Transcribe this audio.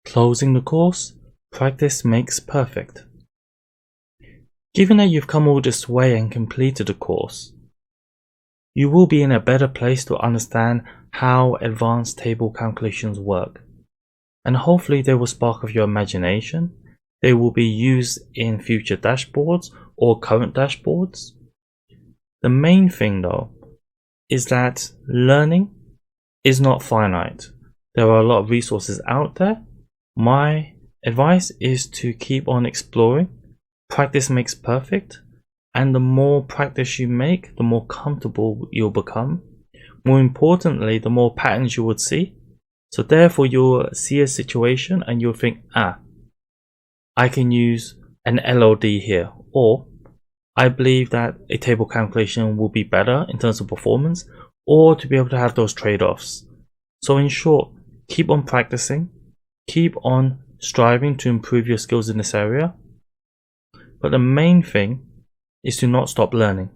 Closing the course, practice makes perfect. Given that you've come all this way and completed the course, you will be in a better place to understand how advanced table calculations work, and hopefully they will spark of your imagination. They will be used in future dashboards or current dashboards. The main thing though is that learning is not finite. There are a lot of resources out there. My advice is to keep on exploring. Practice makes perfect, and the more practice you make, the more comfortable you'll become. More importantly, the more patterns you would see. So therefore you'll see a situation and you'll think, I can use an LOD here, or I believe that a table calculation will be better in terms of performance, or to be able to have those trade-offs. So in short, keep on practicing, keep on striving to improve your skills in this area, but the main thing is to not stop learning.